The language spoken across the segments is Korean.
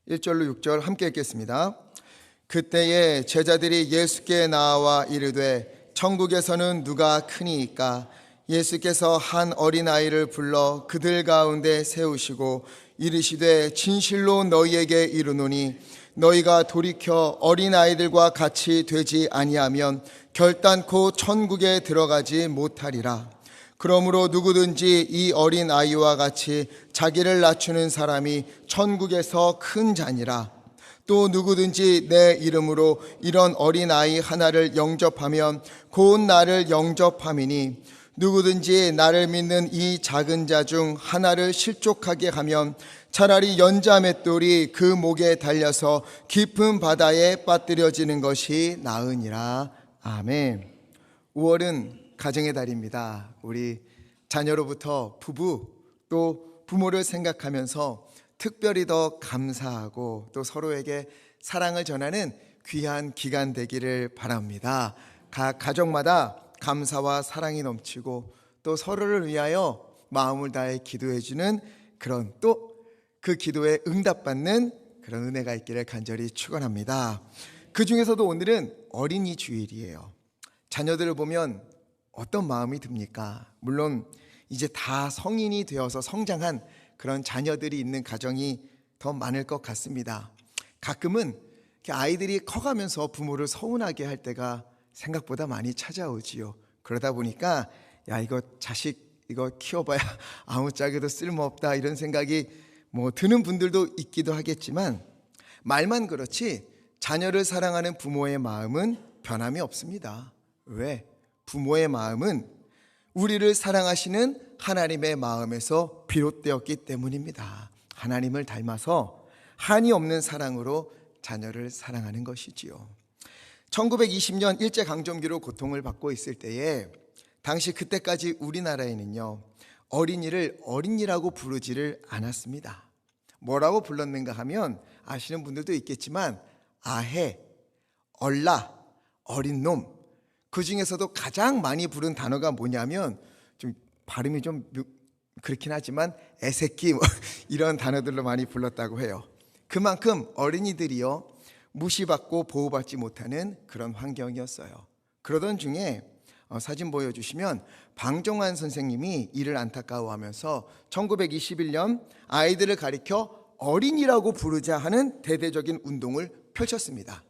1절로 6절 함께 읽겠습니다. 그때에 제자들이 예수께 나와 이르되 천국에서는 누가 크니이까? 예수께서 한 어린아이를 불러 그들 가운데 세우시고 이르시되 진실로 너희에게 이르노니 너희가 돌이켜 어린아이들과 같이 되지 아니하면 결단코 천국에 들어가지 못하리라. 그러므로 누구든지 이 어린아이와 같이 자기를 낮추는 사람이 천국에서 큰 자니라. 또 누구든지 내 이름으로 이런 어린아이 하나를 영접하면 곧 나를 영접함이니 누구든지 나를 믿는 이 작은 자 중 하나를 실족하게 하면 차라리 연자 맷돌이 그 목에 달려서 깊은 바다에 빠뜨려지는 것이 나으니라. 아멘. 5월은 가정의 달입니다. 우리 자녀로부터 부부 또 부모를 생각하면서 특별히 더 감사하고 또 서로에게 사랑을 전하는 귀한 기간 되기를 바랍니다. 각 가정마다 감사와 사랑이 넘치고 또 서로를 위하여 마음을 다해 기도해주는 그런 또 그 기도에 응답받는 그런 은혜가 있기를 간절히 축원합니다. 그 중에서도 오늘은 어린이 주일이에요. 자녀들을 보면 어떤 마음이 듭니까? 물론 이제 다 성인이 되어서 성장한 그런 자녀들이 있는 가정이 더 많을 것 같습니다. 가끔은 아이들이 커가면서 부모를 서운하게 할 때가 생각보다 많이 찾아오지요. 그러다 보니까 야, 이거 자식 이거 키워봐야 아무짝에도 쓸모없다 이런 생각이 드는 분들도 있기도 하겠지만 말만 그렇지 자녀를 사랑하는 부모의 마음은 변함이 없습니다. 왜? 부모의 마음은 우리를 사랑하시는 하나님의 마음에서 비롯되었기 때문입니다. 하나님을 닮아서 한이 없는 사랑으로 자녀를 사랑하는 것이지요. 1920년 일제강점기로 고통을 받고 있을 때에 당시 그때까지 우리나라에는요 어린이를 어린이라고 부르지를 않았습니다. 뭐라고 불렀는가 하면 아시는 분들도 있겠지만 아해, 얼라, 어린 놈, 그 중에서도 가장 많이 부른 단어가 뭐냐면 좀 발음이 좀 그렇긴 하지만 애새끼 이런 단어들로 많이 불렀다고 해요. 그만큼 어린이들이요 무시받고 보호받지 못하는 그런 환경이었어요. 그러던 중에 사진 보여주시면 방종환 선생님이 이를 안타까워하면서 1921년 아이들을 가리켜 어린이라고 부르자 하는 대대적인 운동을 펼쳤습니다.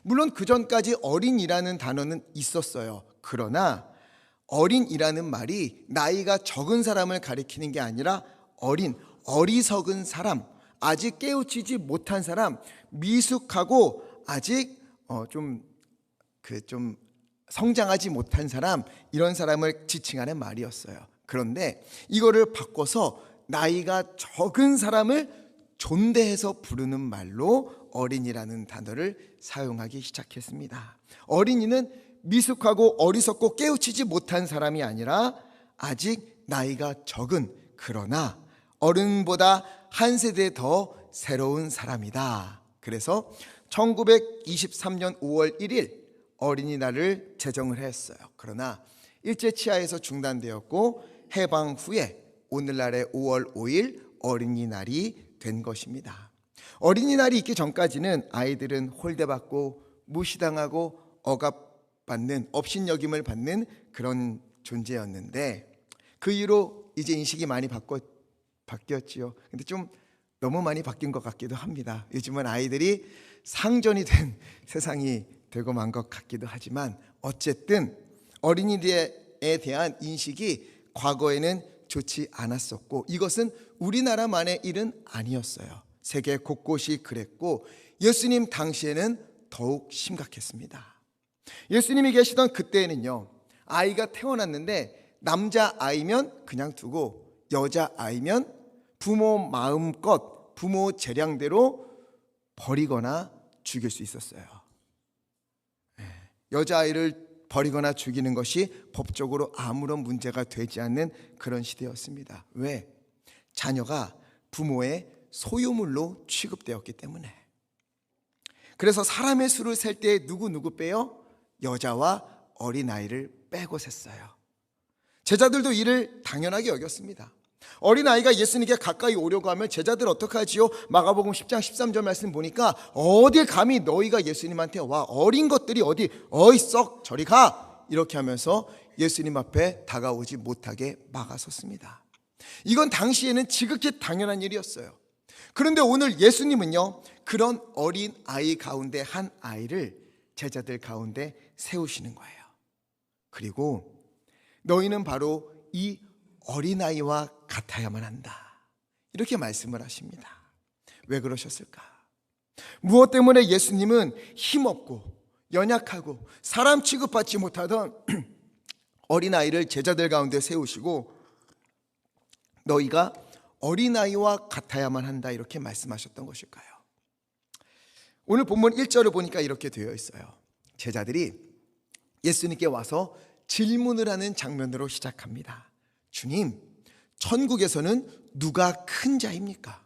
물론 그 전까지 어린이라는 단어는 있었어요. 그러나 어린이라는 말이 나이가 적은 사람을 가리키는 게 아니라 어리석은 사람, 아직 깨우치지 못한 사람, 미숙하고 아직 좀 성장하지 못한 사람, 이런 사람을 지칭하는 말이었어요. 그런데 이거를 바꿔서 나이가 적은 사람을 존대해서 부르는 말로 어린이라는 단어를 사용하기 시작했습니다. 어린이는 미숙하고 어리석고 깨우치지 못한 사람이 아니라 아직 나이가 적은, 그러나 어른보다 한 세대 더 새로운 사람이다. 그래서 1923년 5월 1일 어린이날을 제정을 했어요. 그러나 일제치하에서 중단되었고 해방 후에 오늘날의 5월 5일 어린이날이 된 것입니다. 어린이날이 있기 전까지는 아이들은 홀대받고 무시당하고 억압받는, 업신여김을 받는 그런 존재였는데 그 이후로 이제 인식이 많이 바뀌었지요. 근데 좀 너무 많이 바뀐 것 같기도 합니다. 요즘은 아이들이 상전이 된 세상이 되고 만 것 같기도 하지만 어쨌든 어린이들에 대한 인식이 과거에는 좋지 않았었고 이것은 우리나라만의 일은 아니었어요. 세계 곳곳이 그랬고 예수님 당시에는 더욱 심각했습니다. 예수님이 계시던 그때에는요 아이가 태어났는데 남자아이면 그냥 두고 여자아이면 부모 마음껏 부모 재량대로 버리거나 죽일 수 있었어요. 여자아이를 버리거나 죽이는 것이 법적으로 아무런 문제가 되지 않는 그런 시대였습니다. 왜? 자녀가 부모의 소유물로 취급되었기 때문에. 그래서 사람의 수를 셀 때 누구 빼요? 여자와 어린아이를 빼고 셌어요. 제자들도 이를 당연하게 여겼습니다. 어린아이가 예수님께 가까이 오려고 하면 제자들 어떻게 하지요? 마가복음 10장 13절 말씀 보니까 어딜 감히 너희가 예수님한테 와, 어린 것들이 어디, 어이 썩 저리 가, 이렇게 하면서 예수님 앞에 다가오지 못하게 막아섰습니다. 이건 당시에는 지극히 당연한 일이었어요. 그런데 오늘 예수님은요, 그런 어린 아이 가운데 한 아이를 제자들 가운데 세우시는 거예요. 그리고 너희는 바로 이 어린아이와 같아야만 한다, 이렇게 말씀을 하십니다. 왜 그러셨을까? 무엇 때문에 예수님은 힘없고 연약하고 사람 취급받지 못하던 어린아이를 제자들 가운데 세우시고 너희가 어린아이와 같아야만 한다, 이렇게 말씀하셨던 것일까요? 오늘 본문 1절을 보니까 이렇게 되어 있어요. 제자들이 예수님께 와서 질문을 하는 장면으로 시작합니다. 주님, 천국에서는 누가 큰 자입니까?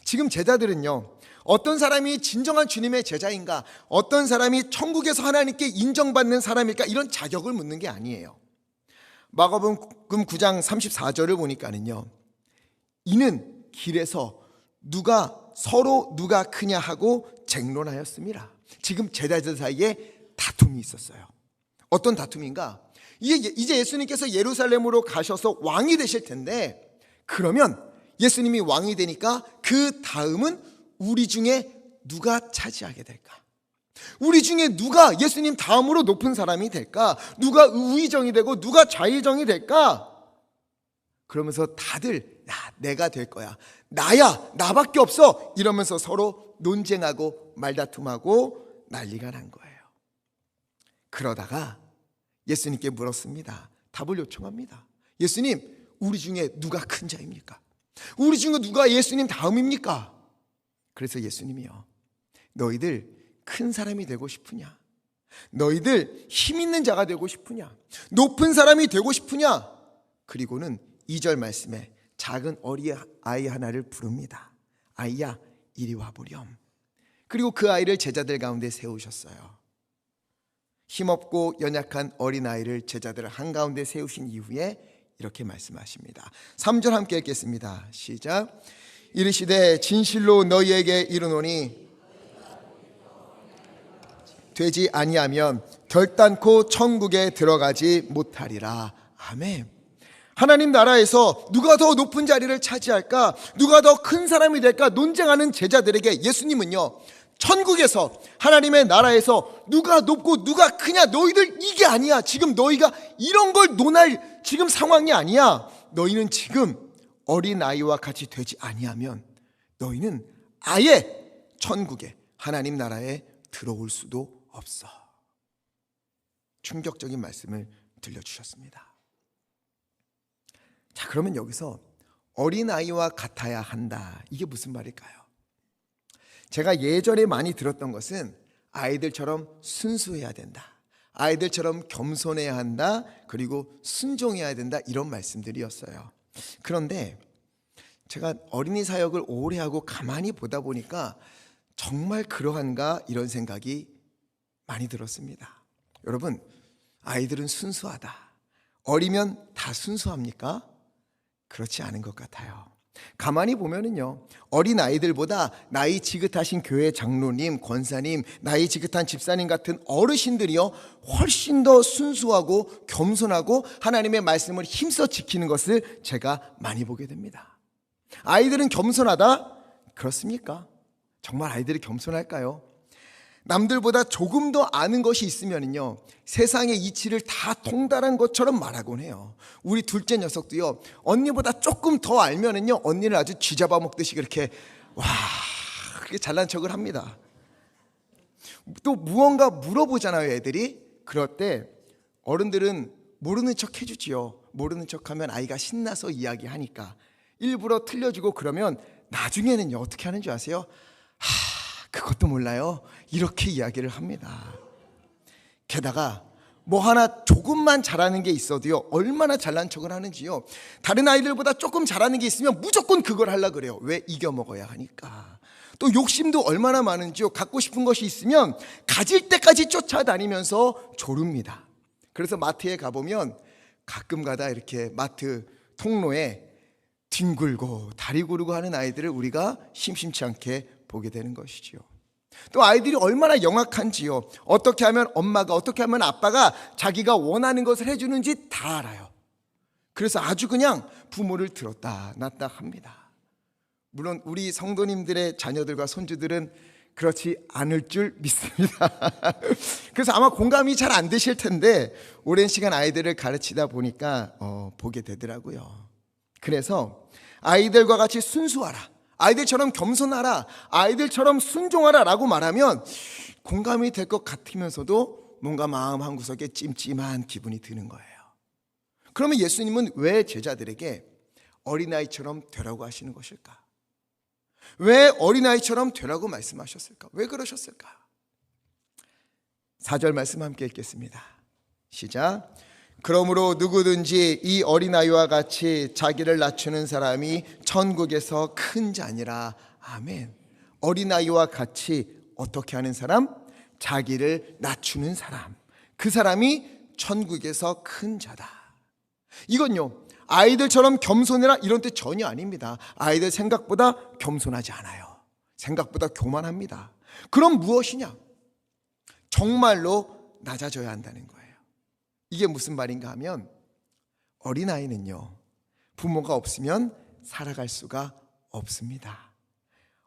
지금 제자들은요, 어떤 사람이 진정한 주님의 제자인가, 어떤 사람이 천국에서 하나님께 인정받는 사람일까, 이런 자격을 묻는 게 아니에요. 마가복음 9장 34절을 보니까는요, 이는 길에서 서로 누가 크냐 하고 쟁론하였습니다. 지금 제자들 사이에 다툼이 있었어요. 어떤 다툼인가? 이제 예수님께서 예루살렘으로 가셔서 왕이 되실 텐데, 그러면 예수님이 왕이 되니까 그 다음은 우리 중에 누가 차지하게 될까? 우리 중에 누가 예수님 다음으로 높은 사람이 될까? 누가 우의정이 되고 누가 좌의정이 될까? 그러면서 다들 내가 될 거야, 나야, 나밖에 없어, 이러면서 서로 논쟁하고 말다툼하고 난리가 난 거예요. 그러다가 예수님께 물었습니다. 답을 요청합니다. 예수님, 우리 중에 누가 큰 자입니까? 우리 중에 누가 예수님 다음입니까? 그래서 예수님이요, 너희들 큰 사람이 되고 싶으냐? 너희들 힘 있는 자가 되고 싶으냐? 높은 사람이 되고 싶으냐? 그리고는 2절 말씀에 작은 어린아이 하나를 부릅니다. 아이야, 이리 와보렴. 그리고 그 아이를 제자들 가운데 세우셨어요. 힘없고 연약한 어린아이를 제자들 한가운데 세우신 이후에 이렇게 말씀하십니다. 3절 함께 읽겠습니다. 시작. 이르시되 진실로 너희에게 이르노니 되지 아니하면 결단코 천국에 들어가지 못하리라. 아멘. 하나님 나라에서 누가 더 높은 자리를 차지할까, 누가 더 큰 사람이 될까 논쟁하는 제자들에게 예수님은요, 천국에서 하나님의 나라에서 누가 높고 누가 크냐, 너희들 이게 아니야. 지금 너희가 이런 걸 논할 지금 상황이 아니야. 너희는 지금 어린아이와 같이 되지 아니하면 너희는 아예 천국에, 하나님 나라에 들어올 수도 없어. 충격적인 말씀을 들려주셨습니다. 자, 그러면 여기서 어린아이와 같아야 한다, 이게 무슨 말일까요? 제가 예전에 많이 들었던 것은 아이들처럼 순수해야 된다, 아이들처럼 겸손해야 한다, 그리고 순종해야 된다, 이런 말씀들이었어요. 그런데 제가 어린이 사역을 오래 하고 가만히 보다 보니까 정말 그러한가, 이런 생각이 많이 들었습니다. 여러분, 아이들은 순수하다, 어리면 다 순수합니까? 그렇지 않은 것 같아요. 가만히 보면은요, 어린 아이들보다 나이 지긋하신 교회 장로님, 권사님, 나이 지긋한 집사님 같은 어르신들이요, 훨씬 더 순수하고 겸손하고 하나님의 말씀을 힘써 지키는 것을 제가 많이 보게 됩니다. 아이들은 겸손하다? 그렇습니까? 정말 아이들이 겸손할까요? 남들보다 조금 더 아는 것이 있으면요, 세상의 이치를 다 통달한 것처럼 말하곤 해요. 우리 둘째 녀석도요, 언니보다 조금 더 알면은요, 언니를 아주 쥐잡아 먹듯이 그렇게 그렇게 잘난 척을 합니다. 또 무언가 물어보잖아요, 애들이. 그럴 때 어른들은 모르는 척 해주지요. 모르는 척하면 아이가 신나서 이야기하니까 일부러 틀려주고, 그러면 나중에는요 어떻게 하는 줄 아세요? 그것도 몰라요, 이렇게 이야기를 합니다. 게다가 뭐 하나 조금만 잘하는 게 있어도요, 얼마나 잘난 척을 하는지요. 다른 아이들보다 조금 잘하는 게 있으면 무조건 그걸 하려고 그래요. 왜? 이겨먹어야 하니까. 또 욕심도 얼마나 많은지요. 갖고 싶은 것이 있으면 가질 때까지 쫓아다니면서 조릅니다. 그래서 마트에 가보면 가끔 가다 이렇게 마트 통로에 뒹굴고 다리 구르고 하는 아이들을 우리가 심심치 않게 보게 되는 것이지요. 또 아이들이 얼마나 영악한지요. 어떻게 하면 엄마가, 어떻게 하면 아빠가 자기가 원하는 것을 해주는지 다 알아요. 그래서 아주 그냥 부모를 들었다 놨다 합니다. 물론 우리 성도님들의 자녀들과 손주들은 그렇지 않을 줄 믿습니다. 그래서 아마 공감이 잘 안 되실 텐데 오랜 시간 아이들을 가르치다 보니까 보게 되더라고요. 그래서 아이들과 같이 순수하라, 아이들처럼 겸손하라, 아이들처럼 순종하라 라고 말하면 공감이 될 것 같으면서도 뭔가 마음 한구석에 찜찜한 기분이 드는 거예요. 그러면 예수님은 왜 제자들에게 어린아이처럼 되라고 하시는 것일까? 왜 어린아이처럼 되라고 말씀하셨을까? 왜 그러셨을까? 4절 말씀 함께 읽겠습니다. 시작. 그러므로 누구든지 이 어린아이와 같이 자기를 낮추는 사람이 천국에서 큰 자니라. 아멘. 어린아이와 같이 어떻게 하는 사람? 자기를 낮추는 사람. 그 사람이 천국에서 큰 자다. 이건요, 아이들처럼 겸손해라 이런 뜻 전혀 아닙니다. 아이들 생각보다 겸손하지 않아요. 생각보다 교만합니다. 그럼 무엇이냐? 정말로 낮아져야 한다는 거예요. 이게 무슨 말인가 하면 어린아이는요, 부모가 없으면 살아갈 수가 없습니다.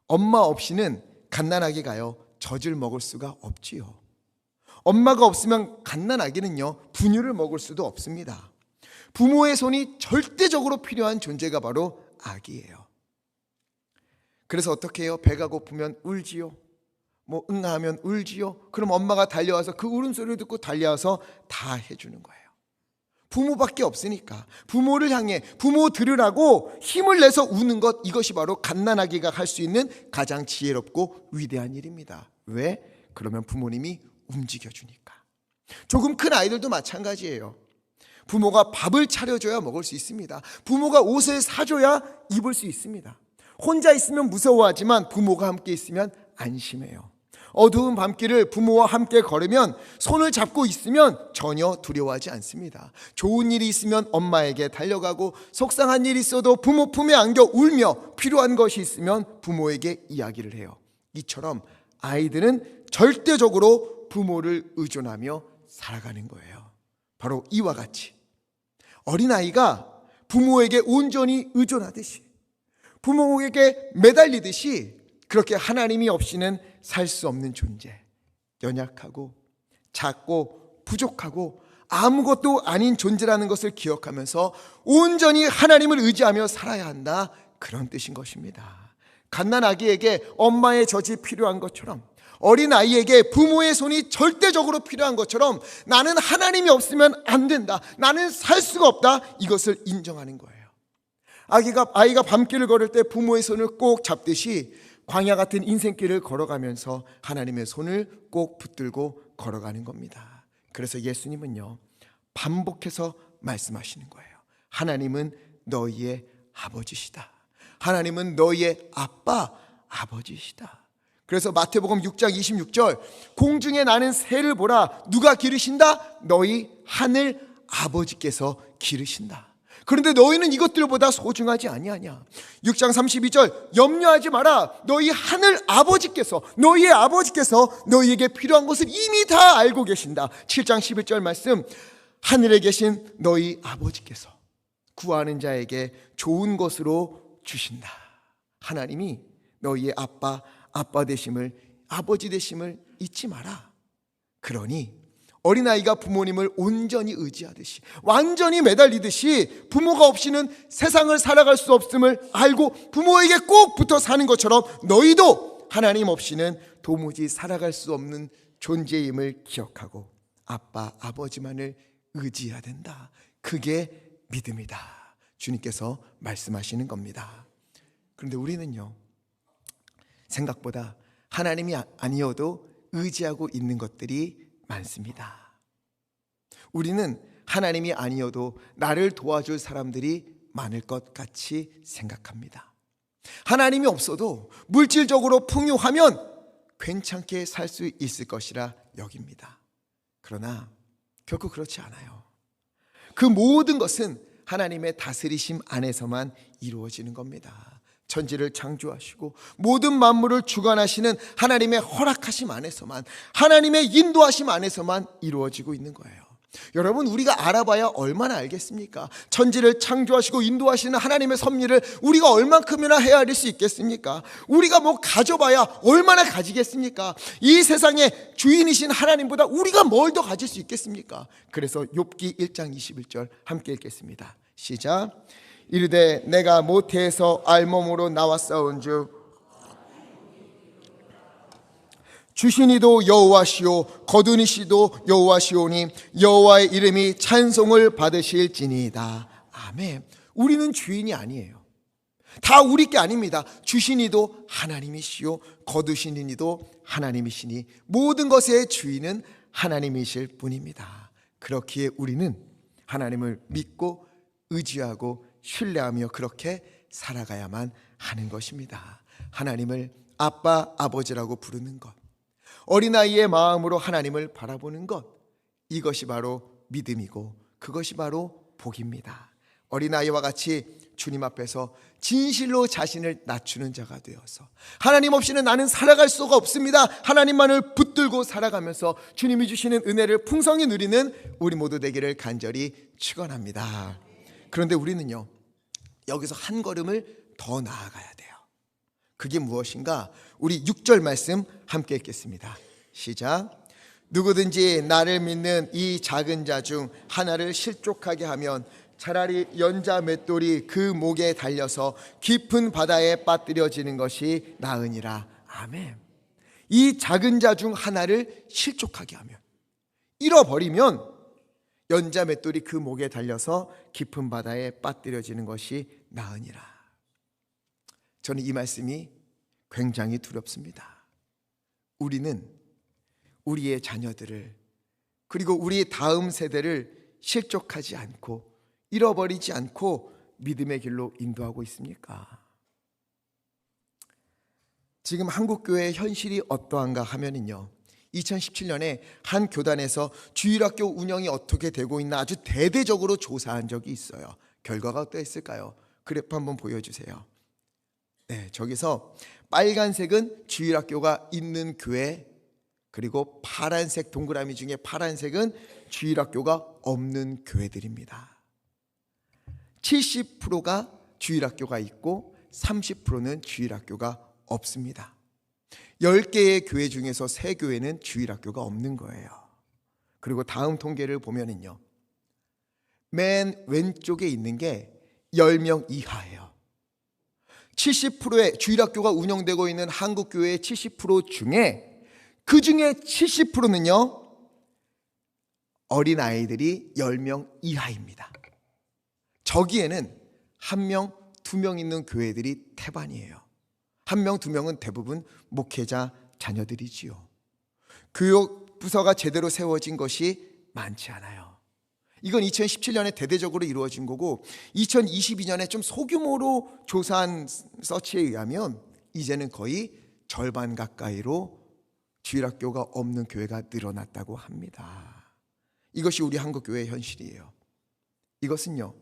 엄마 없이는 갓난아기가요, 젖을 먹을 수가 없지요. 엄마가 없으면 갓난아기는요, 분유를 먹을 수도 없습니다. 부모의 손이 절대적으로 필요한 존재가 바로 아기예요. 그래서 어떻게 해요? 배가 고프면 울지요. 뭐 응하면 울지요. 그럼 엄마가 달려와서 그 울음소리를 듣고 달려와서 다 해주는 거예요. 부모밖에 없으니까 부모를 향해 부모 들으라고 힘을 내서 우는 것, 이것이 바로 갓난아기가 할 수 있는 가장 지혜롭고 위대한 일입니다. 왜? 그러면 부모님이 움직여주니까. 조금 큰 아이들도 마찬가지예요. 부모가 밥을 차려줘야 먹을 수 있습니다. 부모가 옷을 사줘야 입을 수 있습니다. 혼자 있으면 무서워하지만 부모가 함께 있으면 안심해요. 어두운 밤길을 부모와 함께 걸으면 손을 잡고 있으면 전혀 두려워하지 않습니다. 좋은 일이 있으면 엄마에게 달려가고 속상한 일이 있어도 부모 품에 안겨 울며 필요한 것이 있으면 부모에게 이야기를 해요. 이처럼 아이들은 절대적으로 부모를 의존하며 살아가는 거예요. 바로 이와 같이 어린아이가 부모에게 온전히 의존하듯이, 부모에게 매달리듯이 그렇게 하나님이 없이는 살 수 없는 존재, 연약하고 작고 부족하고 아무것도 아닌 존재라는 것을 기억하면서 온전히 하나님을 의지하며 살아야 한다, 그런 뜻인 것입니다. 갓난아기에게 엄마의 젖이 필요한 것처럼, 어린아이에게 부모의 손이 절대적으로 필요한 것처럼 나는 하나님이 없으면 안 된다, 나는 살 수가 없다, 이것을 인정하는 거예요. 아이가 밤길을 걸을 때 부모의 손을 꼭 잡듯이 광야 같은 인생길을 걸어가면서 하나님의 손을 꼭 붙들고 걸어가는 겁니다. 그래서 예수님은요, 반복해서 말씀하시는 거예요. 하나님은 너희의 아버지시다. 하나님은 너희의 아빠, 아버지시다. 그래서 마태복음 6장 26절, 공중에 나는 새를 보라. 누가 기르신다? 너희 하늘 아버지께서 기르신다. 그런데 너희는 이것들보다 소중하지 아니하냐. 6장 32절, 염려하지 마라. 너희 하늘 아버지께서, 너희의 아버지께서 너희에게 필요한 것을 이미 다 알고 계신다. 7장 11절 말씀, 하늘에 계신 너희 아버지께서 구하는 자에게 좋은 것으로 주신다. 하나님이 너희의 아빠 되심을, 아버지 되심을 잊지 마라. 그러니 어린아이가 부모님을 온전히 의지하듯이, 완전히 매달리듯이 부모가 없이는 세상을 살아갈 수 없음을 알고 부모에게 꼭 붙어 사는 것처럼 너희도 하나님 없이는 도무지 살아갈 수 없는 존재임을 기억하고 아빠, 아버지만을 의지해야 된다. 그게 믿음이다. 주님께서 말씀하시는 겁니다. 그런데 우리는요, 생각보다 하나님이 아니어도 의지하고 있는 것들이 많습니다. 우리는 하나님이 아니어도 나를 도와줄 사람들이 많을 것 같이 생각합니다. 하나님이 없어도 물질적으로 풍요하면 괜찮게 살 수 있을 것이라 여깁니다. 그러나 결코 그렇지 않아요. 그 모든 것은 하나님의 다스리심 안에서만 이루어지는 겁니다. 천지를 창조하시고 모든 만물을 주관하시는 하나님의 허락하심 안에서만, 하나님의 인도하심 안에서만 이루어지고 있는 거예요. 여러분, 우리가 알아봐야 얼마나 알겠습니까? 천지를 창조하시고 인도하시는 하나님의 섭리를 우리가 얼만큼이나 헤아릴 수 있겠습니까? 우리가 뭐 가져봐야 얼마나 가지겠습니까? 이 세상의 주인이신 하나님보다 우리가 뭘 더 가질 수 있겠습니까? 그래서 욥기 1장 21절 함께 읽겠습니다. 시작. 이르되 내가 모태에서 알몸으로 나왔사온즉 주시니도 여호와시오 거두니시도 여호와시오니 여호와의 이름이 찬송을 받으실지니이다. 아멘. 우리는 주인이 아니에요. 다 우리 게 아닙니다. 주시니도 하나님이시오 거두시니도 하나님이시니 모든 것의 주인은 하나님이실 뿐입니다. 그렇기에 우리는 하나님을 믿고 의지하고 신뢰하며 그렇게 살아가야만 하는 것입니다. 하나님을 아빠, 아버지라고 부르는 것, 어린아이의 마음으로 하나님을 바라보는 것, 이것이 바로 믿음이고 그것이 바로 복입니다. 어린아이와 같이 주님 앞에서 진실로 자신을 낮추는 자가 되어서 하나님 없이는 나는 살아갈 수가 없습니다, 하나님만을 붙들고 살아가면서 주님이 주시는 은혜를 풍성히 누리는 우리 모두 되기를 간절히 축원합니다. 그런데 우리는요, 여기서 한 걸음을 더 나아가야 돼요. 그게 무엇인가? 우리 6절 말씀 함께 읽겠습니다. 시작. 누구든지 나를 믿는 이 작은 자 중 하나를 실족하게 하면 차라리 연자 맷돌이 그 목에 달려서 깊은 바다에 빠뜨려지는 것이 나으니라. 아멘. 이 작은 자 중 하나를 실족하게 하면, 잃어버리면 연자 맷돌이 그 목에 달려서 깊은 바다에 빠뜨려지는 것이 나으니라. 저는 이 말씀이 굉장히 두렵습니다. 우리는 우리의 자녀들을, 그리고 우리 다음 세대를 실족하지 않고 잃어버리지 않고 믿음의 길로 인도하고 있습니까? 지금 한국교회의 현실이 어떠한가 하면은요, 2017년에 한 교단에서 주일학교 운영이 어떻게 되고 있나 아주 대대적으로 조사한 적이 있어요. 결과가 어떠했을까요? 그래프 한번 보여주세요. 네, 저기서 빨간색은 주일학교가 있는 교회, 그리고 파란색 동그라미 중에 파란색은 주일학교가 없는 교회들입니다. 70%가 주일학교가 있고 30%는 주일학교가 없습니다. 10개의 교회 중에서 3교회는 주일학교가 없는 거예요. 그리고 다음 통계를 보면은요, 맨 왼쪽에 있는 게 10명 이하예요. 70%의 주일학교가 운영되고 있는 한국교회의 70% 중에, 그 중에 70%는요 어린아이들이 10명 이하입니다. 저기에는 1명, 2명 있는 교회들이 태반이에요. 1명, 2명은 대부분 목회자 자녀들이지요. 교육부서가 제대로 세워진 것이 많지 않아요. 이건 2017년에 대대적으로 이루어진 거고, 2022년에 좀 소규모로 조사한 서치에 의하면 이제는 거의 절반 가까이로 주일학교가 없는 교회가 늘어났다고 합니다. 이것이 우리 한국교회의 현실이에요. 이것은요,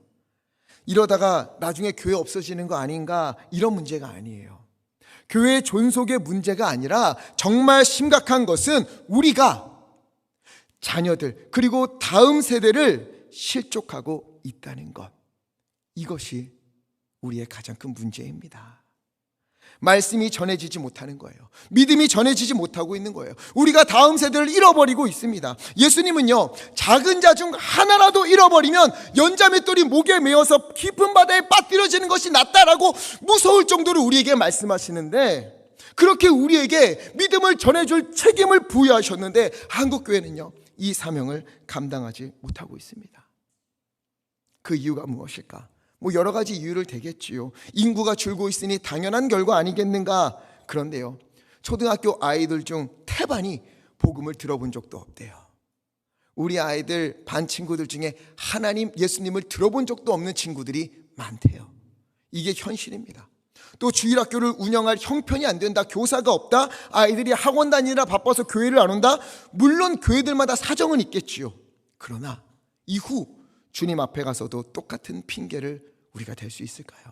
이러다가 나중에 교회 없어지는 거 아닌가, 이런 문제가 아니에요. 교회의 존속의 문제가 아니라 정말 심각한 것은 우리가 자녀들, 그리고 다음 세대를 실족하고 있다는 것, 이것이 우리의 가장 큰 문제입니다. 말씀이 전해지지 못하는 거예요. 믿음이 전해지지 못하고 있는 거예요. 우리가 다음 세대를 잃어버리고 있습니다. 예수님은요, 작은 자 중 하나라도 잃어버리면 연자맷돌이 목에 메어서 깊은 바다에 빠뜨려지는 것이 낫다라고 무서울 정도로 우리에게 말씀하시는데, 그렇게 우리에게 믿음을 전해줄 책임을 부여하셨는데 한국교회는요, 이 사명을 감당하지 못하고 있습니다. 그 이유가 무엇일까? 뭐 여러 가지 이유를 대겠지요. 인구가 줄고 있으니 당연한 결과 아니겠는가? 그런데요, 초등학교 아이들 중 태반이 복음을 들어본 적도 없대요. 우리 아이들 반 친구들 중에 하나님, 예수님을 들어본 적도 없는 친구들이 많대요. 이게 현실입니다. 또 주일학교를 운영할 형편이 안 된다, 교사가 없다, 아이들이 학원 다니느라 바빠서 교회를 안 온다. 물론 교회들마다 사정은 있겠지요. 그러나 이후 주님 앞에 가서도 똑같은 핑계를 우리가 댈 수 있을까요?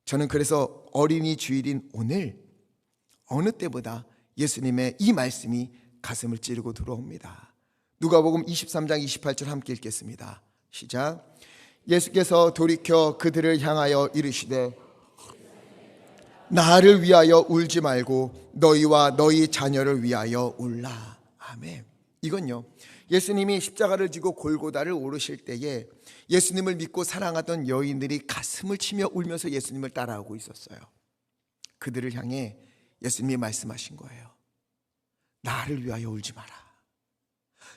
저는 그래서 어린이 주일인 오늘 어느 때보다 예수님의 이 말씀이 가슴을 찌르고 들어옵니다. 누가복음 23장 28절 함께 읽겠습니다. 시작. 예수께서 돌이켜 그들을 향하여 이르시되 나를 위하여 울지 말고 너희와 너희 자녀를 위하여 울라. 아멘. 이건요, 예수님이 십자가를 지고 골고다를 오르실 때에 예수님을 믿고 사랑하던 여인들이 가슴을 치며 울면서 예수님을 따라오고 있었어요. 그들을 향해 예수님이 말씀하신 거예요. 나를 위하여 울지 마라.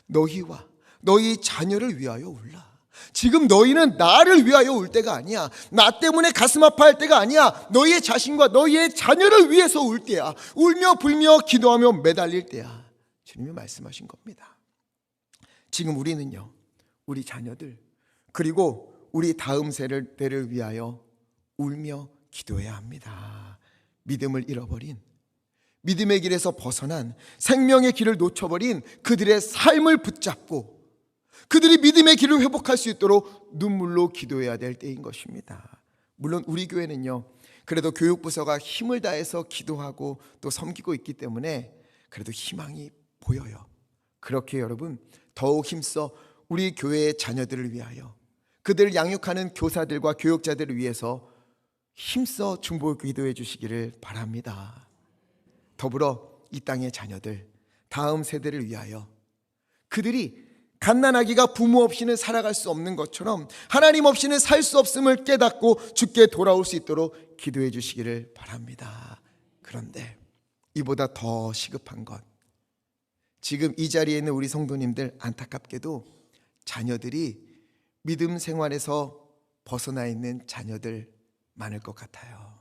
너희와 너희 자녀를 위하여 울라. 지금 너희는 나를 위하여 울 때가 아니야. 나 때문에 가슴 아파할 때가 아니야. 너희의 자신과 너희의 자녀를 위해서 울 때야. 울며 불며 기도하며 매달릴 때야. 주님이 말씀하신 겁니다. 지금 우리는요, 우리 자녀들 그리고 우리 다음 세대를 위하여 울며 기도해야 합니다. 믿음을 잃어버린, 믿음의 길에서 벗어난, 생명의 길을 놓쳐버린 그들의 삶을 붙잡고 그들이 믿음의 길을 회복할 수 있도록 눈물로 기도해야 될 때인 것입니다. 물론 우리 교회는요, 그래도 교육부서가 힘을 다해서 기도하고 또 섬기고 있기 때문에 그래도 희망이 보여요. 그렇게 여러분 더욱 힘써 우리 교회의 자녀들을 위하여, 그들을 양육하는 교사들과 교육자들을 위해서 힘써 중보 기도해 주시기를 바랍니다. 더불어 이 땅의 자녀들, 다음 세대를 위하여 그들이 갓난아기가 부모 없이는 살아갈 수 없는 것처럼 하나님 없이는 살 수 없음을 깨닫고 주께 돌아올 수 있도록 기도해 주시기를 바랍니다. 그런데 이보다 더 시급한 것, 지금 이 자리에 있는 우리 성도님들 안타깝게도 자녀들이 믿음 생활에서 벗어나 있는 자녀들 많을 것 같아요.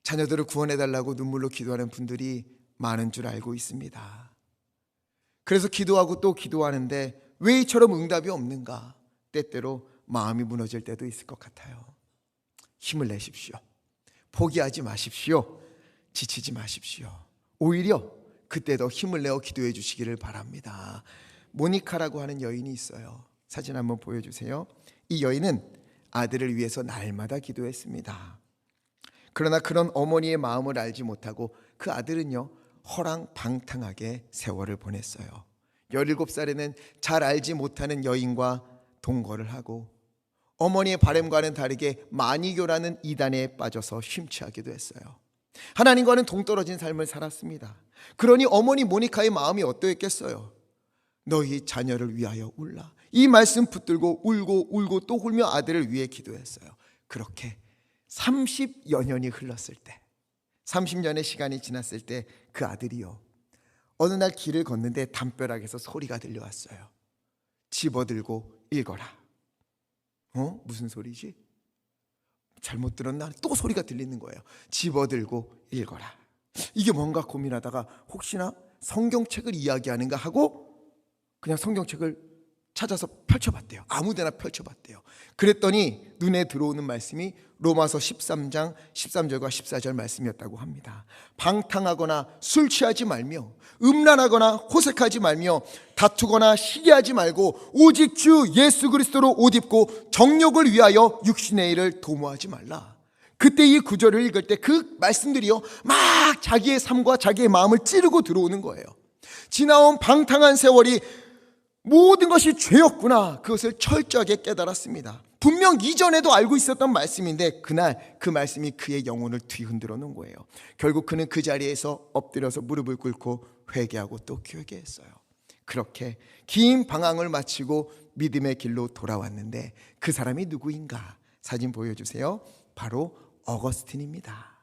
자녀들을 구원해달라고 눈물로 기도하는 분들이 많은 줄 알고 있습니다. 그래서 기도하고 또 기도하는데 왜 이처럼 응답이 없는가? 때때로 마음이 무너질 때도 있을 것 같아요. 힘을 내십시오. 포기하지 마십시오. 지치지 마십시오. 오히려 그때 더 힘을 내어 기도해 주시기를 바랍니다. 모니카라고 하는 여인이 있어요. 사진 한번 보여주세요. 이 여인은 아들을 위해서 날마다 기도했습니다. 그러나 그런 어머니의 마음을 알지 못하고 그 아들은요, 허랑방탕하게 세월을 보냈어요. 17살에는 잘 알지 못하는 여인과 동거를 하고 어머니의 바람과는 다르게 마니교라는 이단에 빠져서 심취하기도 했어요. 하나님과는 동떨어진 삶을 살았습니다. 그러니 어머니 모니카의 마음이 어떠했겠어요? 너희 자녀를 위하여 울라. 이 말씀 붙들고 울고 또 울며 아들을 위해 기도했어요. 그렇게 30여 년이 흘렀을 때, 30년의 시간이 지났을 때 그 아들이요, 어느 날 길을 걷는데 담벼락에서 소리가 들려왔어요. 집어들고 읽어라. 무슨 소리지? 잘못 들었나? 또 소리가 들리는 거예요. 집어들고 읽어라. 이게 뭔가 고민하다가 혹시나 성경책을 이야기하는가 하고 그냥 성경책을 찾아서 펼쳐봤대요. 아무데나 펼쳐봤대요. 그랬더니 눈에 들어오는 말씀이 로마서 13장 13절과 14절 말씀이었다고 합니다. 방탕하거나 술 취하지 말며 음란하거나 호색하지 말며 다투거나 시기하지 말고 오직 주 예수 그리스도로 옷 입고 정욕을 위하여 육신의 일을 도모하지 말라. 그때 이 구절을 읽을 때 그 말씀들이요, 막 자기의 삶과 자기의 마음을 찌르고 들어오는 거예요. 지나온 방탕한 세월이 모든 것이 죄였구나, 그것을 철저하게 깨달았습니다. 분명 이전에도 알고 있었던 말씀인데 그날 그 말씀이 그의 영혼을 뒤흔들어 놓은 거예요. 결국 그는 그 자리에서 엎드려서 무릎을 꿇고 회개하고 또 회개했어요. 그렇게 긴 방황을 마치고 믿음의 길로 돌아왔는데 그 사람이 누구인가? 사진 보여주세요. 바로 어거스틴입니다.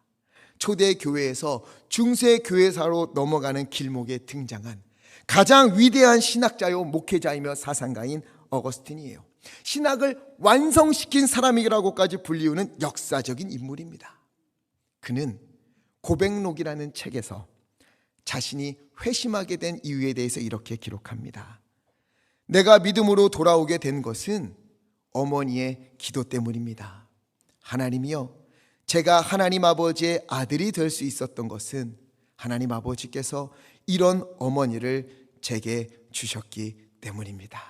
초대 교회에서 중세 교회사로 넘어가는 길목에 등장한 가장 위대한 신학자요 목회자이며 사상가인 어거스틴이에요. 신학을 완성시킨 사람이라고까지 불리우는 역사적인 인물입니다. 그는 고백록이라는 책에서 자신이 회심하게 된 이유에 대해서 이렇게 기록합니다. 내가 믿음으로 돌아오게 된 것은 어머니의 기도 때문입니다. 하나님이여, 제가 하나님 아버지의 아들이 될 수 있었던 것은 하나님 아버지께서 이런 어머니를 제게 주셨기 때문입니다.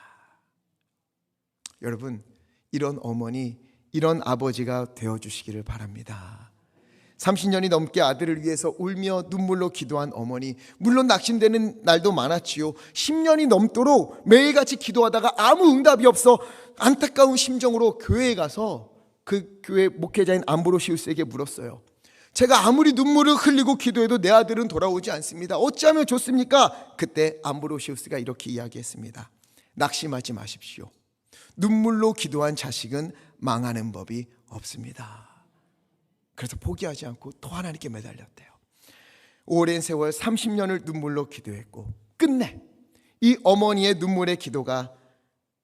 여러분, 이런 어머니, 이런 아버지가 되어주시기를 바랍니다. 30년이 넘게 아들을 위해서 울며 눈물로 기도한 어머니, 물론 낙심되는 날도 많았지요. 10년이 넘도록 매일같이 기도하다가 아무 응답이 없어 안타까운 심정으로 교회에 가서 그 교회 목회자인 암브로시우스에게 물었어요. 제가 아무리 눈물을 흘리고 기도해도 내 아들은 돌아오지 않습니다. 어찌하면 좋습니까? 그때 암브로시우스가 이렇게 이야기했습니다. 낙심하지 마십시오. 눈물로 기도한 자식은 망하는 법이 없습니다. 그래서 포기하지 않고 또 하나님께 매달렸대요. 오랜 세월 30년을 눈물로 기도했고 끝내 이 어머니의 눈물의 기도가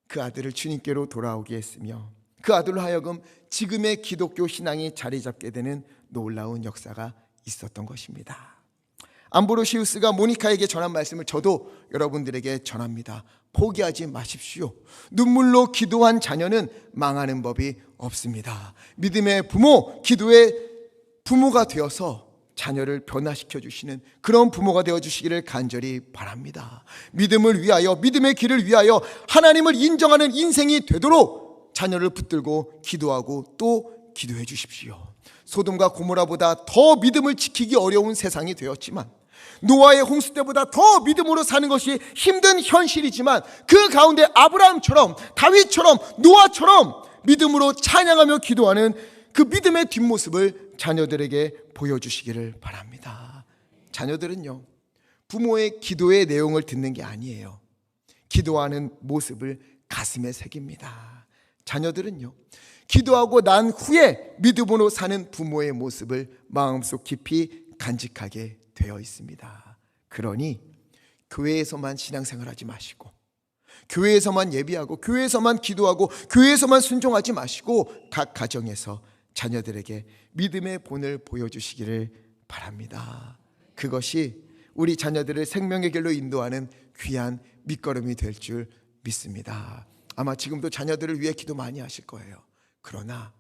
그 아들을 주님께로 돌아오게 했으며 그 아들로 하여금 지금의 기독교 신앙이 자리 잡게 되는 놀라운 역사가 있었던 것입니다. 암브로시우스가 모니카에게 전한 말씀을 저도 여러분들에게 전합니다. 포기하지 마십시오. 눈물로 기도한 자녀는 망하는 법이 없습니다. 믿음의 부모, 기도의 부모가 되어서 자녀를 변화시켜 주시는 그런 부모가 되어 주시기를 간절히 바랍니다. 믿음을 위하여, 믿음의 길을 위하여 하나님을 인정하는 인생이 되도록 자녀를 붙들고 기도하고 또 기도해 주십시오. 소돔과 고모라보다 더 믿음을 지키기 어려운 세상이 되었지만, 노아의 홍수 때보다 더 믿음으로 사는 것이 힘든 현실이지만, 그 가운데 아브라함처럼, 다윗처럼, 노아처럼 믿음으로 찬양하며 기도하는 그 믿음의 뒷모습을 자녀들에게 보여주시기를 바랍니다. 자녀들은요, 부모의 기도의 내용을 듣는 게 아니에요. 기도하는 모습을 가슴에 새깁니다. 자녀들은요, 기도하고 난 후에 믿음으로 사는 부모의 모습을 마음속 깊이 간직하게 되어 있습니다. 그러니 교회에서만 신앙생활하지 마시고, 교회에서만 예비하고, 교회에서만 기도하고, 교회에서만 순종하지 마시고, 각 가정에서 자녀들에게 믿음의 본을 보여주시기를 바랍니다. 그것이 우리 자녀들을 생명의 길로 인도하는 귀한 밑거름이 될 줄 믿습니다. 아마 지금도 자녀들을 위해 기도 많이 하실 거예요. 그러나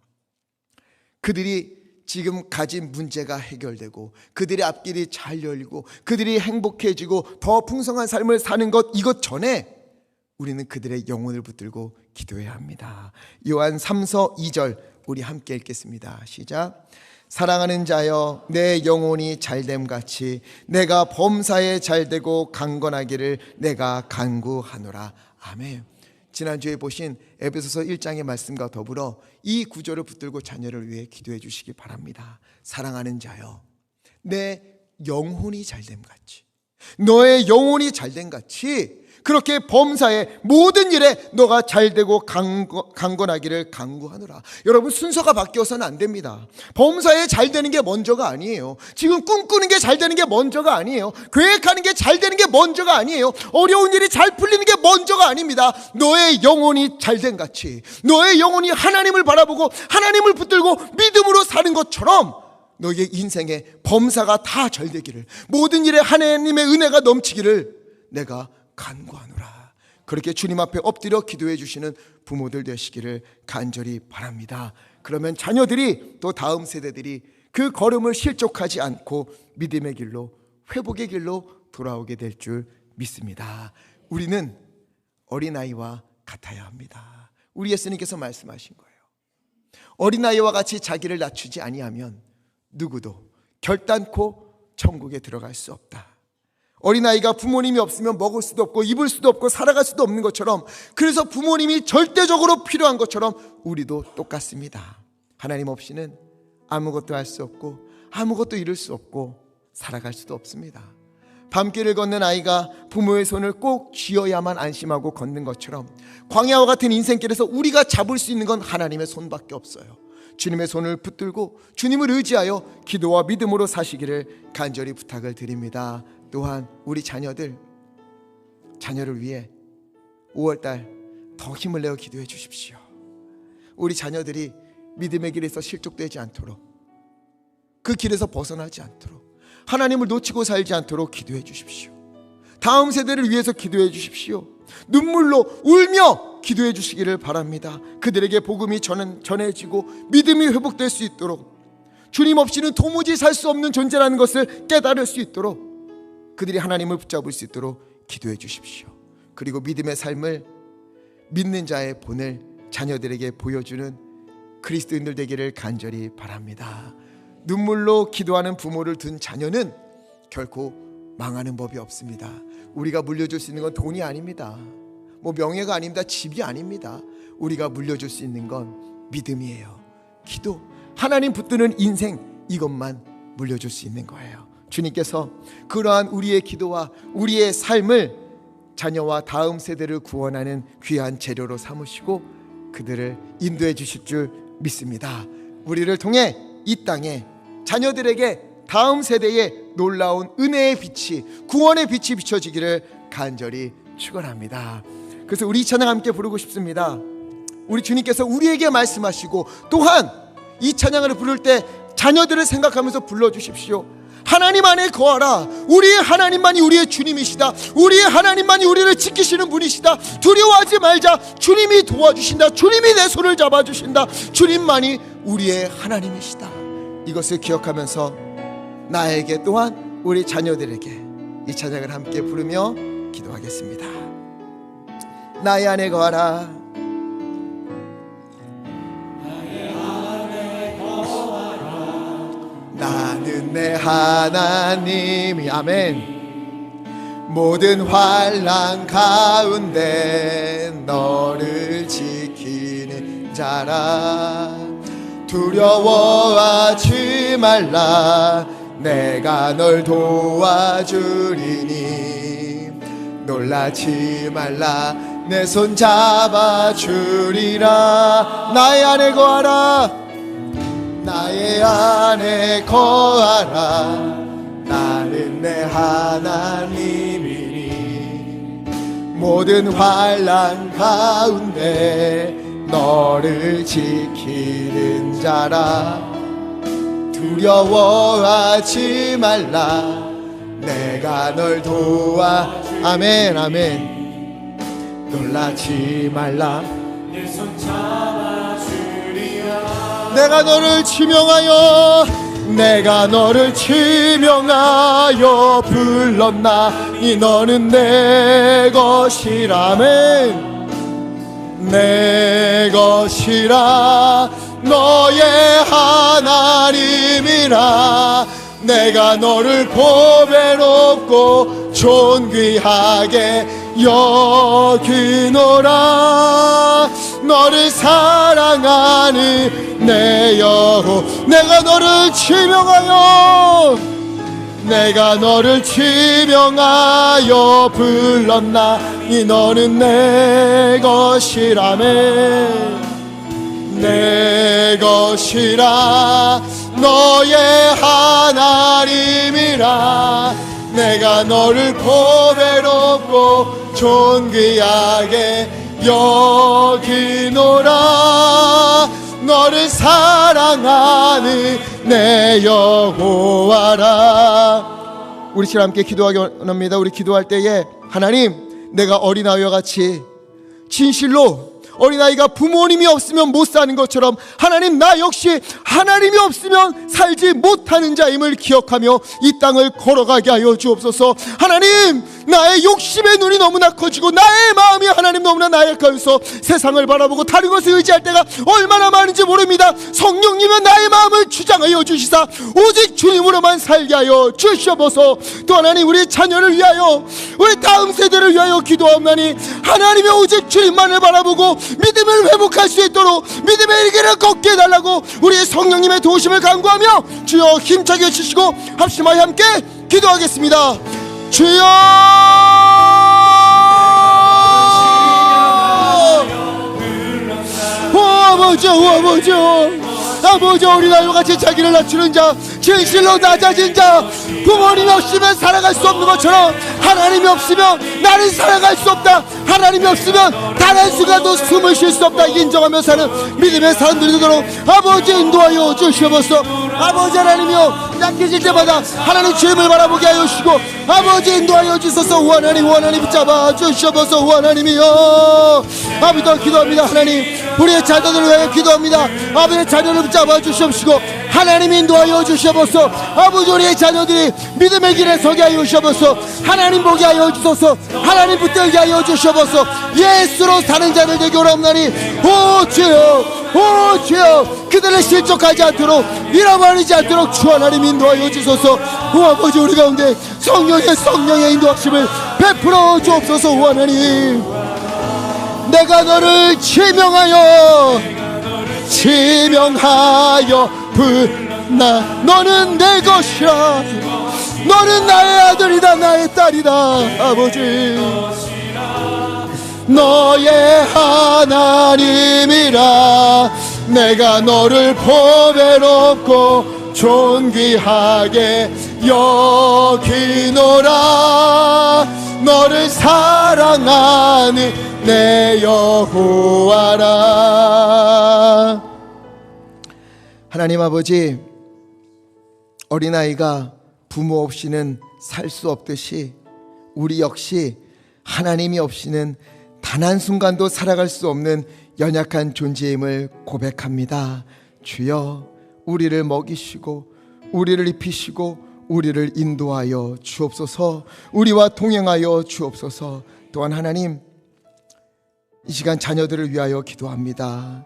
그들이 지금 가진 문제가 해결되고, 그들의 앞길이 잘 열리고, 그들이 행복해지고 더 풍성한 삶을 사는 것, 이것 전에 우리는 그들의 영혼을 붙들고 기도해야 합니다. 요한 3서 2절 우리 함께 읽겠습니다. 시작. 사랑하는 자여, 내 영혼이 잘됨 같이 내가 범사에 잘되고 강건하기를 내가 간구하노라. 아멘. 지난주에 보신 에베소서 1장의 말씀과 더불어 이 구절을 붙들고 자녀를 위해 기도해 주시기 바랍니다. 사랑하는 자여, 내 영혼이 잘됨 같이, 너의 영혼이 잘됨 같이 그렇게 범사의 모든 일에 너가 잘되고 강건하기를 간구하노라. 여러분, 순서가 바뀌어서는 안 됩니다. 범사에 잘되는 게 먼저가 아니에요. 지금 꿈꾸는 게 잘되는 게 먼저가 아니에요. 계획하는 게 잘되는 게 먼저가 아니에요. 어려운 일이 잘 풀리는 게 먼저가 아닙니다. 너의 영혼이 잘된 같이, 너의 영혼이 하나님을 바라보고 하나님을 붙들고 믿음으로 사는 것처럼 너의 인생에 범사가 다 잘되기를, 모든 일에 하나님의 은혜가 넘치기를 내가 간구하노라. 그렇게 주님 앞에 엎드려 기도해 주시는 부모들 되시기를 간절히 바랍니다. 그러면 자녀들이, 또 다음 세대들이 그 걸음을 실족하지 않고 믿음의 길로, 회복의 길로 돌아오게 될 줄 믿습니다. 우리는 어린아이와 같아야 합니다. 우리 예수님께서 말씀하신 거예요. 어린아이와 같이 자기를 낮추지 아니하면 누구도 결단코 천국에 들어갈 수 없다. 어린아이가 부모님이 없으면 먹을 수도 없고 입을 수도 없고 살아갈 수도 없는 것처럼, 그래서 부모님이 절대적으로 필요한 것처럼 우리도 똑같습니다. 하나님 없이는 아무것도 할 수 없고 아무것도 이룰 수 없고 살아갈 수도 없습니다. 밤길을 걷는 아이가 부모의 손을 꼭 쥐어야만 안심하고 걷는 것처럼, 광야와 같은 인생길에서 우리가 잡을 수 있는 건 하나님의 손밖에 없어요. 주님의 손을 붙들고 주님을 의지하여 기도와 믿음으로 사시기를 간절히 부탁을 드립니다. 또한 우리 자녀를 위해 5월달 더 힘을 내어 기도해 주십시오. 우리 자녀들이 믿음의 길에서 실족되지 않도록, 그 길에서 벗어나지 않도록, 하나님을 놓치고 살지 않도록 기도해 주십시오. 다음 세대를 위해서 기도해 주십시오. 눈물로 울며 기도해 주시기를 바랍니다. 그들에게 복음이 전해지고 믿음이 회복될 수 있도록, 주님 없이는 도무지 살 수 없는 존재라는 것을 깨달을 수 있도록, 그들이 하나님을 붙잡을 수 있도록 기도해 주십시오. 그리고 믿음의 삶을 믿는 자의 본을 자녀들에게 보여주는 그리스도인들 되기를 간절히 바랍니다. 눈물로 기도하는 부모를 둔 자녀는 결코 망하는 법이 없습니다. 우리가 물려줄 수 있는 건 돈이 아닙니다. 뭐 명예가 아닙니다. 집이 아닙니다. 우리가 물려줄 수 있는 건 믿음이에요. 기도, 하나님 붙드는 인생, 이것만 물려줄 수 있는 거예요. 주님께서 그러한 우리의 기도와 우리의 삶을 자녀와 다음 세대를 구원하는 귀한 재료로 삼으시고 그들을 인도해 주실 줄 믿습니다. 우리를 통해 이 땅에 자녀들에게 다음 세대에 놀라운 은혜의 빛이, 구원의 빛이 비춰지기를 간절히 축원합니다. 그래서 우리 이 찬양 함께 부르고 싶습니다. 우리 주님께서 우리에게 말씀하시고 또한 이 찬양을 부를 때 자녀들을 생각하면서 불러주십시오. 하나님 안에 거하라. 우리의 하나님만이 우리의 주님이시다. 우리의 하나님만이 우리를 지키시는 분이시다. 두려워하지 말자. 주님이 도와주신다. 주님이 내 손을 잡아주신다. 주님만이 우리의 하나님이시다. 이것을 기억하면서 나에게 또한 우리 자녀들에게 이 찬양을 함께 부르며 기도하겠습니다. 나의 안에 거하라. 나는 내 하나님이, 아멘. 모든 환난 가운데 너를 지키는 자라. 두려워하지 말라. 내가 널 도와주리니. 놀라지 말라. 내 손 잡아주리라. 나의 안에 거하라. 나의 안에 거하라. 나는 내 하나님이니. 모든 환난 가운데 너를 지키는 자라. 두려워하지 말라. 내가 널 아멘, 아멘. 놀라지 말라. 내 손 잡아주리라. 내가 너를 지명하여, 내가 너를 지명하여 불렀나니 너는 내 것이라멘. 내 것이라. 너의 하나님이라. 내가 너를 보배롭고 존귀하게 여기노라. 너를 사랑하는 내 영혼. 내가 너를 지명하여, 내가 너를 지명하여 불렀나니 너는 내 것이라며. 내 것이라. 너의 하나님이라. 내가 너를 보배롭고 존귀하게 여기노라. 너를 사랑하는 내 여호와라. 우리 시간 함께 기도하기 원합니다. 우리 기도할 때에 하나님, 내가 어린아이와 같이 진실로 어린아이가 부모님이 없으면 못 사는 것처럼 하나님, 나 역시 하나님이 없으면 살지 못하는 자임을 기억하며 이 땅을 걸어가게 하여 주옵소서. 하나님, 나의 욕심의 눈이 너무나 커지고 나의 마음이 하나님 너무나 나약하여서 세상을 바라보고 다른 것을 의지할 때가 얼마나 많은지 모릅니다. 성령님은 나의 마음을 주장하여 주시사 오직 주님으로만 살게 하여 주시옵소서. 또 하나님, 우리 자녀를 위하여, 우리 다음 세대를 위하여 기도하옵나니 하나님의 오직 주님만을 바라보고 믿음을 회복할 수 있도록 믿음의 길을 걷게 해달라고 우리 성령님의 도우심을 간구하며 주여 힘차게 해주시고 합심하여 함께 기도하겠습니다. 주여, 아버지, 아버지, 어린아이와 같이 자기를 낮추는 자, 진실로 낮아진 자, 부모님이 없으면 살아갈 수 없는 것처럼 하나님이 없으면 나는 살아갈 수 없다. 하나님이 없으면 단 한순간도 숨을 쉴 수 없다 인정하며 사는 믿음의 사람들이 되도록 아버지 인도하여 주시옵소서. 아버지 하나님이여, 약해질 때마다 하나님 주님을 바라보게 하여 주시고 아버지 인도하여 주소서. 하나님 붙잡아 주시옵소서. 하나님이여 아버지 더 기도합니다. 하나님 우리의 자녀들을 위하여 기도합니다. 아버지의 자녀를 붙잡아 주시옵시고 하나님 인도하여 주시옵소서. 아버지 우리의 자녀들이 믿음의 길에 서게 하여 주시옵소서. 하나님 보게 하여 주소서. 하나님 붙들게 하여 주시옵소서. 예수로 사는 자들 되게 원하옵나니 오 주여 그들을 실족하지 않도록 잃어버리지 않도록 주 하나님 인도하여 주소서. 오 아버지 우리 가운데 성령의 인도하심을 베풀어 주옵소서. 오 하나님 내가 너를 지명하여 너는 내 것이라. 너는 나의 아들이다 나의 딸이다. 아버지 너의 하나님이라. 내가 너를 보배롭고 존귀하게 여기노라. 너를 사랑하는 내 여호와라. 하나님 아버지 어린아이가 부모 없이는 살 수 없듯이 우리 역시 하나님이 없이는 단 한순간도 살아갈 수 없는 연약한 존재임을 고백합니다. 주여 우리를 먹이시고 우리를 입히시고 우리를 인도하여 주옵소서. 우리와 동행하여 주옵소서. 또한 하나님 이 시간 자녀들을 위하여 기도합니다.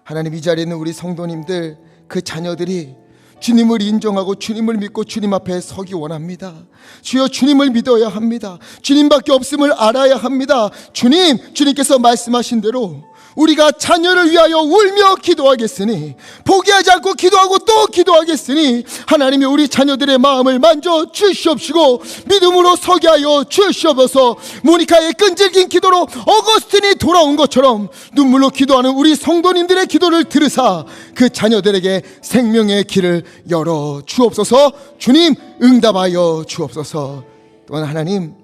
하나님 이 자리에 있는 우리 성도님들 그 자녀들이 주님을 인정하고 주님을 믿고 주님 앞에 서기 원합니다. 주여 주님을 믿어야 합니다. 주님밖에 없음을 알아야 합니다. 주님께서 말씀하신 대로 우리가 자녀를 위하여 울며 기도하겠으니 포기하지 않고 기도하고 또 기도하겠으니 하나님이 우리 자녀들의 마음을 만져 주시옵시고 믿음으로 서게 하여 주시옵소서. 모니카의 끈질긴 기도로 어거스틴이 돌아온 것처럼 눈물로 기도하는 우리 성도님들의 기도를 들으사 그 자녀들에게 생명의 길을 열어 주옵소서. 주님 응답하여 주옵소서. 또한 하나님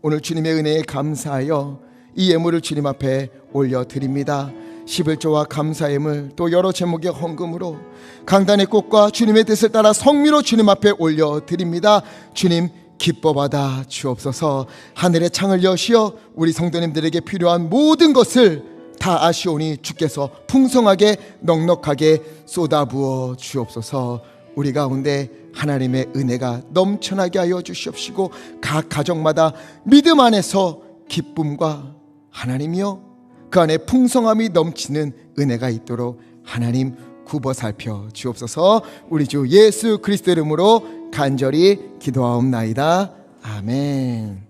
오늘 주님의 은혜에 감사하여 이 예물을 주님 앞에 올려드립니다. 11조와 감사 예물 또 여러 제목의 헌금으로 강단의 꽃과 주님의 뜻을 따라 성미로 주님 앞에 올려드립니다. 주님 기뻐 받아 주옵소서. 하늘의 창을 여시어 우리 성도님들에게 필요한 모든 것을 다 아시오니 주께서 풍성하게 넉넉하게 쏟아부어 주옵소서. 우리 가운데 하나님의 은혜가 넘쳐나게 하여 주시옵시고 각 가정마다 믿음 안에서 기쁨과 하나님이여 그 안에 풍성함이 넘치는 은혜가 있도록 하나님 굽어 살펴 주옵소서. 우리 주 예수 그리스도 이름으로 간절히 기도하옵나이다. 아멘.